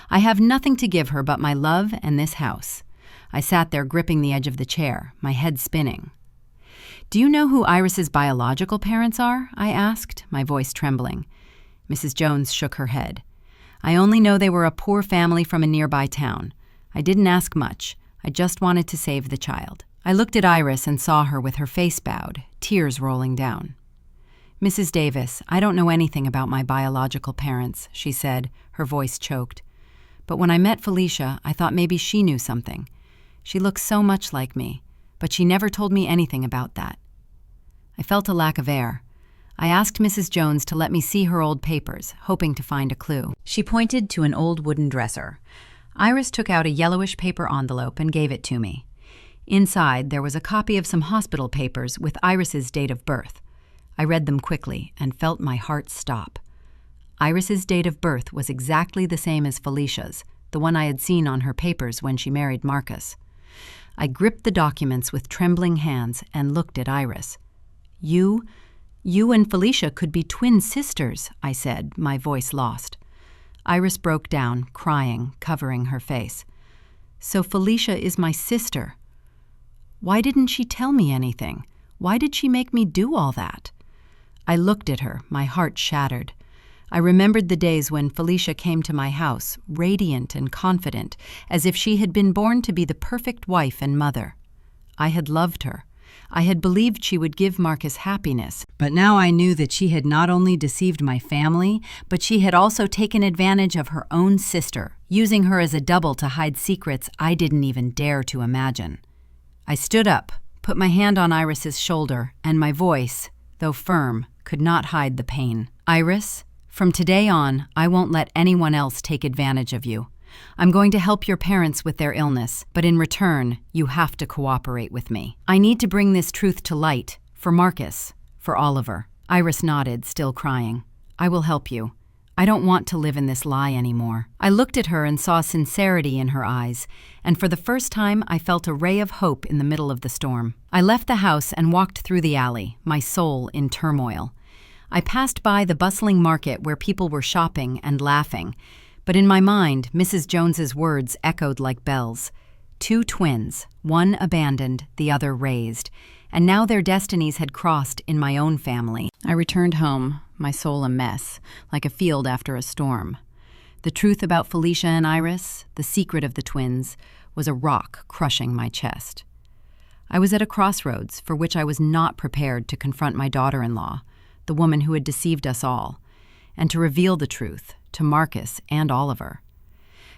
I have nothing to give her but my love and this house. I sat there gripping the edge of the chair, my head spinning. Do you know who Iris's biological parents are? I asked, my voice trembling. Mrs. Jones shook her head. I only know they were a poor family from a nearby town. I didn't ask much. I just wanted to save the child. I looked at Iris and saw her with her face bowed, tears rolling down. Mrs. Davis, I don't know anything about my biological parents, she said, her voice choked. But when I met Felicia, I thought maybe she knew something. She looks so much like me, but she never told me anything about that. I felt a lack of air. I asked Mrs. Jones to let me see her old papers, hoping to find a clue. She pointed to an old wooden dresser. Iris took out a yellowish paper envelope and gave it to me. Inside, there was a copy of some hospital papers with Iris's date of birth. I read them quickly and felt my heart stop. Iris's date of birth was exactly the same as Felicia's, the one I had seen on her papers when she married Marcus. I gripped the documents with trembling hands and looked at Iris. You and Felicia could be twin sisters, I said, my voice lost. Iris broke down, crying, covering her face. So Felicia is my sister. Why didn't she tell me anything? Why did she make me do all that? I looked at her, my heart shattered. I remembered the days when Felicia came to my house, radiant and confident, as if she had been born to be the perfect wife and mother. I had loved her. I had believed she would give Marcus happiness, but now I knew that she had not only deceived my family, but she had also taken advantage of her own sister, using her as a double to hide secrets I didn't even dare to imagine. I stood up, put my hand on Iris's shoulder, and my voice, though firm, could not hide the pain. Iris, from today on, I won't let anyone else take advantage of you. I'm going to help your parents with their illness, but in return, you have to cooperate with me. I need to bring this truth to light, for Marcus, for Oliver. Iris nodded, still crying. I will help you. I don't want to live in this lie anymore. I looked at her and saw sincerity in her eyes, and for the first time I felt a ray of hope in the middle of the storm. I left the house and walked through the alley, my soul in turmoil. I passed by the bustling market where people were shopping and laughing, but in my mind, Mrs. Jones's words echoed like bells. 2 twins, one abandoned, the other raised, and now their destinies had crossed in my own family. I returned home, my soul a mess, like a field after a storm. The truth about Felicia and Iris, the secret of the twins, was a rock crushing my chest. I was at a crossroads for which I was not prepared to confront my daughter-in-law, the woman who had deceived us all, and to reveal the truth to Marcus and Oliver.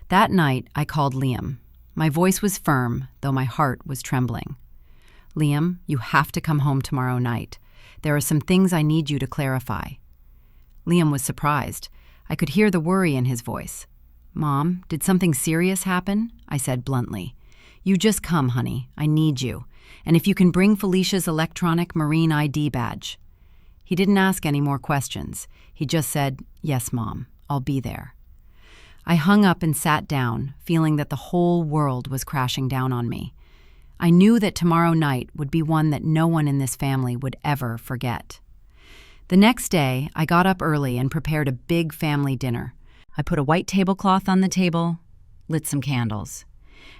That night, I called Liam. My voice was firm, though my heart was trembling. Liam, you have to come home tomorrow night. There are some things I need you to clarify. Liam was surprised. I could hear the worry in his voice. Mom, did something serious happen? I said bluntly. You just come, honey. I need you. And if you can bring Felicia's electronic Marine ID badge. He didn't ask any more questions. He just said, yes, Mom, I'll be there. I hung up and sat down, feeling that the whole world was crashing down on me. I knew that tomorrow night would be one that no one in this family would ever forget. The next day, I got up early and prepared a big family dinner. I put a white tablecloth on the table, lit some candles.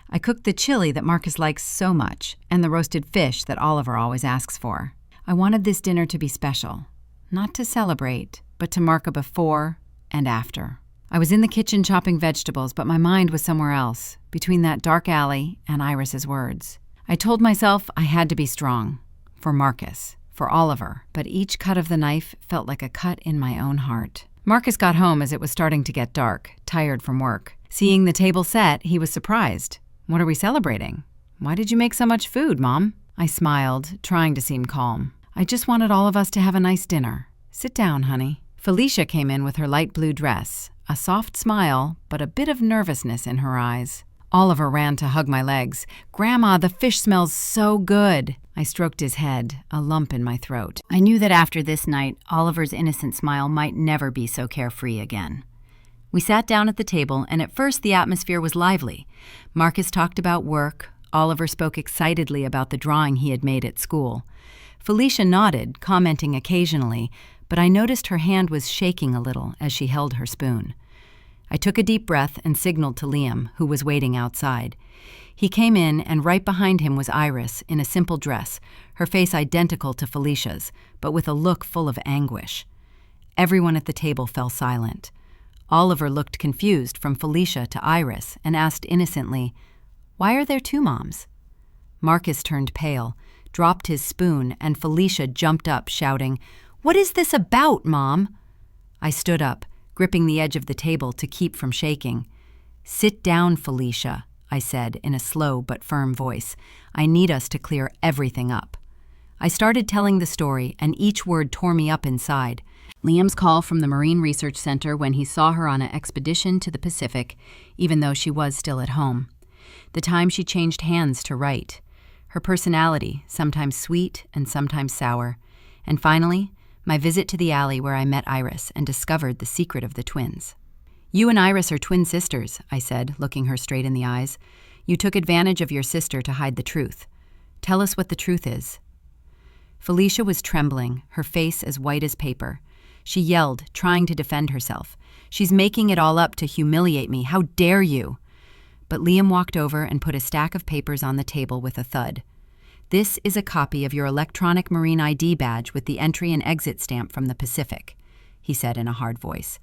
I cooked the chili that Marcus likes so much and the roasted fish that Oliver always asks for. I wanted this dinner to be special, not to celebrate, but to mark a before and after. I was in the kitchen chopping vegetables, but my mind was somewhere else, between that dark alley and Iris's words. I told myself I had to be strong, for Marcus, for Oliver, but each cut of the knife felt like a cut in my own heart. Marcus got home as it was starting to get dark, tired from work. Seeing the table set, he was surprised. What are we celebrating? Why did you make so much food, Mom? I smiled, trying to seem calm. I just wanted all of us to have a nice dinner. Sit down, honey. Felicia came in with her light blue dress, a soft smile, but a bit of nervousness in her eyes. Oliver ran to hug my legs. Grandma, the fish smells so good. I stroked his head, a lump in my throat. I knew that after this night, Oliver's innocent smile might never be so carefree again. We sat down at the table, and at first the atmosphere was lively. Marcus talked about work. Oliver spoke excitedly about the drawing he had made at school. Felicia nodded, commenting occasionally, but I noticed her hand was shaking a little as she held her spoon. I took a deep breath and signaled to Liam, who was waiting outside. He came in, and right behind him was Iris, in a simple dress, her face identical to Felicia's, but with a look full of anguish. Everyone at the table fell silent. Oliver looked confused from Felicia to Iris and asked innocently, "Why are there 2 moms?" Marcus turned pale, dropped his spoon, and Felicia jumped up, shouting, What is this about, Mom? I stood up, gripping the edge of the table to keep from shaking. Sit down, Felicia, I said in a slow but firm voice. I need us to clear everything up. I started telling the story, and each word tore me up inside. Liam's call from the Marine Research Center when he saw her on an expedition to the Pacific, even though she was still at home. The time she changed hands to write. Her personality, sometimes sweet and sometimes sour. And finally, my visit to the alley where I met Iris and discovered the secret of the twins. You and Iris are twin sisters, I said, looking her straight in the eyes. You took advantage of your sister to hide the truth. Tell us what the truth is. Felicia was trembling, her face as white as paper. She yelled, trying to defend herself. She's making it all up to humiliate me. How dare you? But Liam walked over and put a stack of papers on the table with a thud. This is a copy of your electronic Marine ID badge with the entry and exit stamp from the Pacific, he said in a hard voice.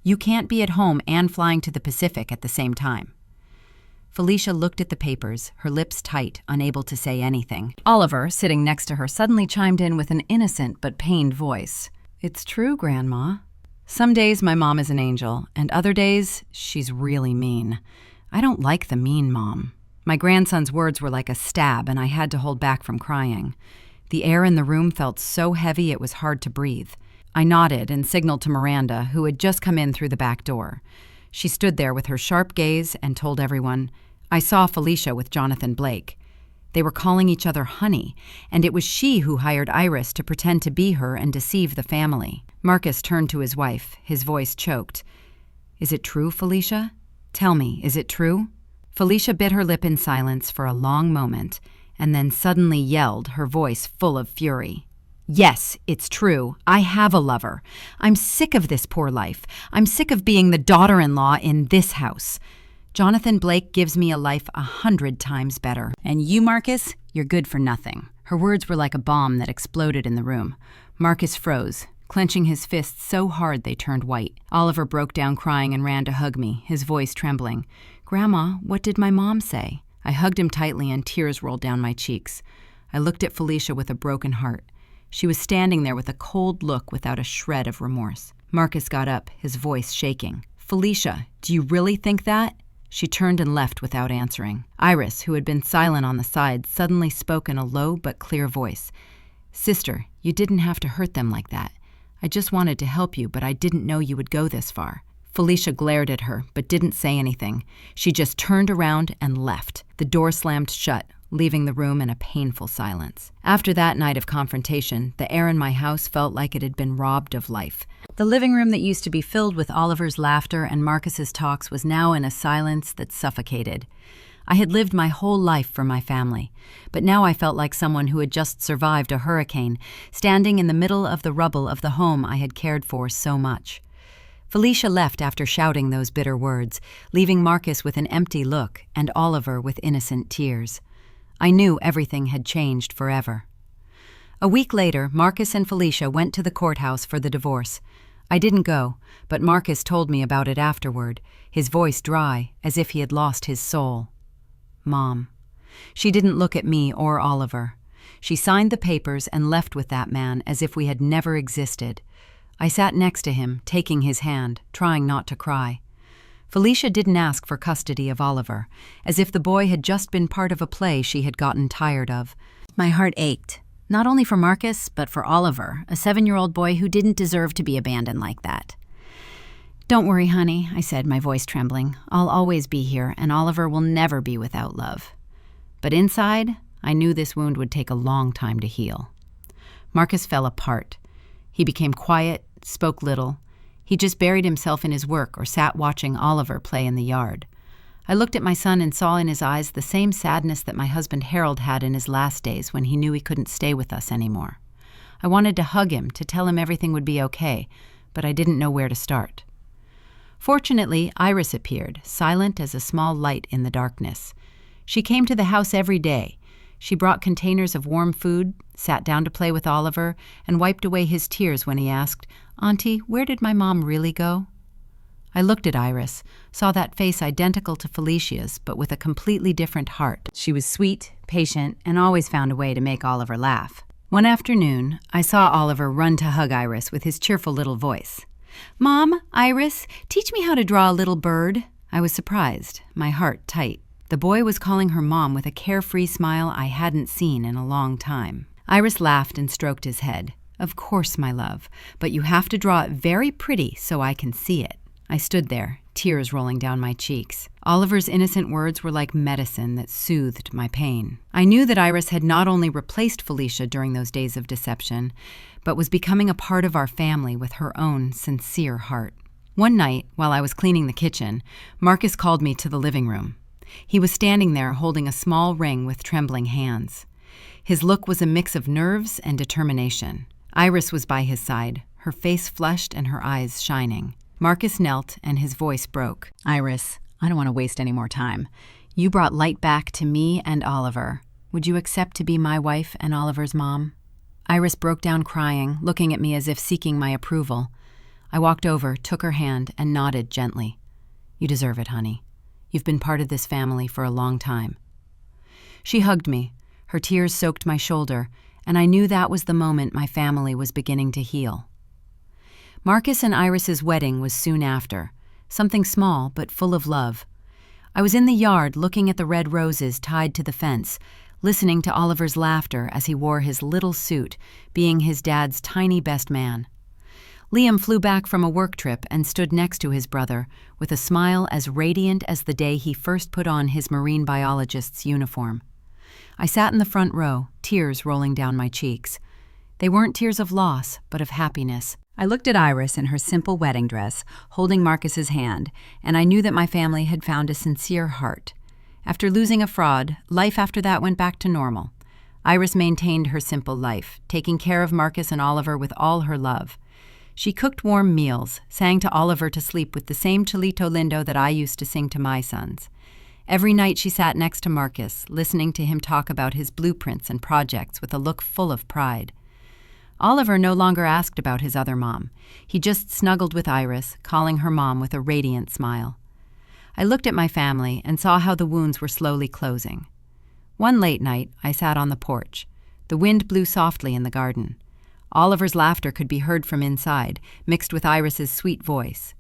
You can't be at home and flying to the Pacific at the same time. Felicia looked at the papers, her lips tight, unable to say anything. Oliver, sitting next to her, suddenly chimed in with an innocent but pained voice. It's true, Grandma. Some days my mom is an angel, and other days she's really mean. I don't like the mean mom. My grandson's words were like a stab, and I had to hold back from crying. The air in the room felt so heavy it was hard to breathe. I nodded and signaled to Miranda, who had just come in through the back door. She stood there with her sharp gaze and told everyone, I saw Felicia with Jonathan Blake. They were calling each other honey, and it was she who hired Iris to pretend to be her and deceive the family. Marcus turned to his wife, his voice choked. Is it true, Felicia? Tell me, is it true? Felicia bit her lip in silence for a long moment, and then suddenly yelled, her voice full of fury. Yes, it's true. I have a lover. I'm sick of this poor life. I'm sick of being the daughter-in-law in this house. Jonathan Blake gives me a life 100 times better. And you, Marcus, you're good for nothing. Her words were like a bomb that exploded in the room. Marcus froze, clenching his fists so hard they turned white. Oliver broke down crying and ran to hug me, his voice trembling. Grandma, what did my mom say? I hugged him tightly and tears rolled down my cheeks. I looked at Felicia with a broken heart. She was standing there with a cold look without a shred of remorse. Marcus got up, his voice shaking. Felicia, do you really think that? She turned and left without answering. Iris, who had been silent on the side, suddenly spoke in a low but clear voice. Sister, you didn't have to hurt them like that. I just wanted to help you, but I didn't know you would go this far. Felicia glared at her, but didn't say anything. She just turned around and left. The door slammed shut, leaving the room in a painful silence. After that night of confrontation, the air in my house felt like it had been robbed of life. The living room that used to be filled with Oliver's laughter and Marcus's talks was now in a silence that suffocated. I had lived my whole life for my family, but now I felt like someone who had just survived a hurricane, standing in the middle of the rubble of the home I had cared for so much. Felicia left after shouting those bitter words, leaving Marcus with an empty look and Oliver with innocent tears. I knew everything had changed forever. A week later, Marcus and Felicia went to the courthouse for the divorce. I didn't go, but Marcus told me about it afterward, his voice dry, as if he had lost his soul. Mom. She didn't look at me or Oliver. She signed the papers and left with that man as if we had never existed. I sat next to him, taking his hand, trying not to cry. Felicia didn't ask for custody of Oliver, as if the boy had just been part of a play she had gotten tired of. My heart ached, not only for Marcus, but for Oliver, a 7-year-old boy who didn't deserve to be abandoned like that. Don't worry, honey, I said, my voice trembling. I'll always be here, and Oliver will never be without love. But inside, I knew this wound would take a long time to heal. Marcus fell apart. He became quiet, spoke little. He just buried himself in his work or sat watching Oliver play in the yard. I looked at my son and saw in his eyes the same sadness that my husband Harold had in his last days when he knew he couldn't stay with us anymore. I wanted to hug him, to tell him everything would be okay, but I didn't know where to start. Fortunately, Iris appeared, silent as a small light in the darkness. She came to the house every day. She brought containers of warm food, sat down to play with Oliver, and wiped away his tears when he asked, Auntie, where did my mom really go? I looked at Iris, saw that face identical to Felicia's, but with a completely different heart. She was sweet, patient, and always found a way to make Oliver laugh. One afternoon, I saw Oliver run to hug Iris with his cheerful little voice. "Mom, Iris, teach me how to draw a little bird." I was surprised, my heart tight. The boy was calling her mom with a carefree smile I hadn't seen in a long time. Iris laughed and stroked his head. "Of course, my love, but you have to draw it very pretty so I can see it." I stood there, tears rolling down my cheeks. Oliver's innocent words were like medicine that soothed my pain. I knew that Iris had not only replaced Felicia during those days of deception, but was becoming a part of our family with her own sincere heart. One night, while I was cleaning the kitchen, Marcus called me to the living room. He was standing there holding a small ring with trembling hands. His look was a mix of nerves and determination. Iris was by his side, her face flushed and her eyes shining. Marcus knelt and his voice broke. "Iris, I don't want to waste any more time. You brought light back to me and Oliver. Would you accept to be my wife and Oliver's mom?" Iris broke down crying, looking at me as if seeking my approval. I walked over, took her hand, and nodded gently. "You deserve it, honey. You've been part of this family for a long time." She hugged me. Her tears soaked my shoulder, and I knew that was the moment my family was beginning to heal. Marcus and Iris's wedding was soon after, something small but full of love. I was in the yard looking at the red roses tied to the fence, listening to Oliver's laughter as he wore his little suit, being his dad's tiny best man. Liam flew back from a work trip and stood next to his brother with a smile as radiant as the day he first put on his marine biologist's uniform. I sat in the front row, tears rolling down my cheeks. They weren't tears of loss, but of happiness. I looked at Iris in her simple wedding dress, holding Marcus's hand, and I knew that my family had found a sincere heart. After losing a fraud, life after that went back to normal. Iris maintained her simple life, taking care of Marcus and Oliver with all her love. She cooked warm meals, sang to Oliver to sleep with the same Cholito Lindo that I used to sing to my sons. Every night she sat next to Marcus, listening to him talk about his blueprints and projects with a look full of pride. Oliver no longer asked about his other mom. He just snuggled with Iris, calling her mom with a radiant smile. I looked at my family and saw how the wounds were slowly closing. One late night, I sat on the porch. The wind blew softly in the garden. Oliver's laughter could be heard from inside, mixed with Iris's sweet voice.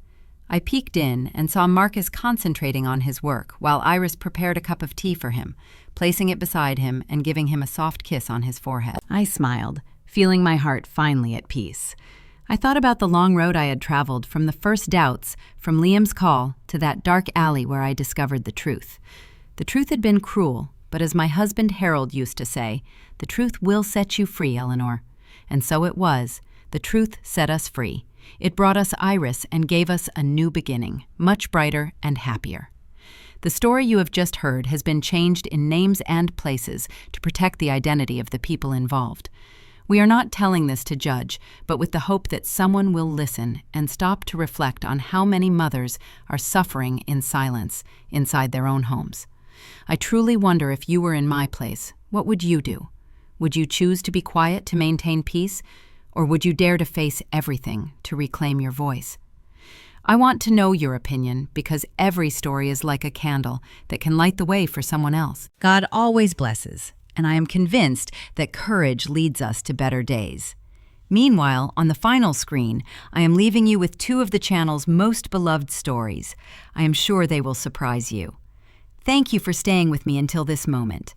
I peeked in and saw Marcus concentrating on his work while Iris prepared a cup of tea for him, placing it beside him and giving him a soft kiss on his forehead. I smiled, feeling my heart finally at peace. I thought about the long road I had traveled from the first doubts, from Liam's call, to that dark alley where I discovered the truth. The truth had been cruel, but as my husband Harold used to say, "The truth will set you free, Eleanor." And so it was. The truth set us free. It brought us Iris and gave us a new beginning, much brighter and happier. The story you have just heard has been changed in names and places to protect the identity of the people involved. We are not telling this to judge, but with the hope that someone will listen and stop to reflect on how many mothers are suffering in silence inside their own homes. I truly wonder if you were in my place, what would you do? Would you choose to be quiet to maintain peace, or would you dare to face everything to reclaim your voice? I want to know your opinion because every story is like a candle that can light the way for someone else. God always blesses, and I am convinced that courage leads us to better days. Meanwhile, on the final screen, I am leaving you with two of the channel's most beloved stories. I am sure they will surprise you. Thank you for staying with me until this moment.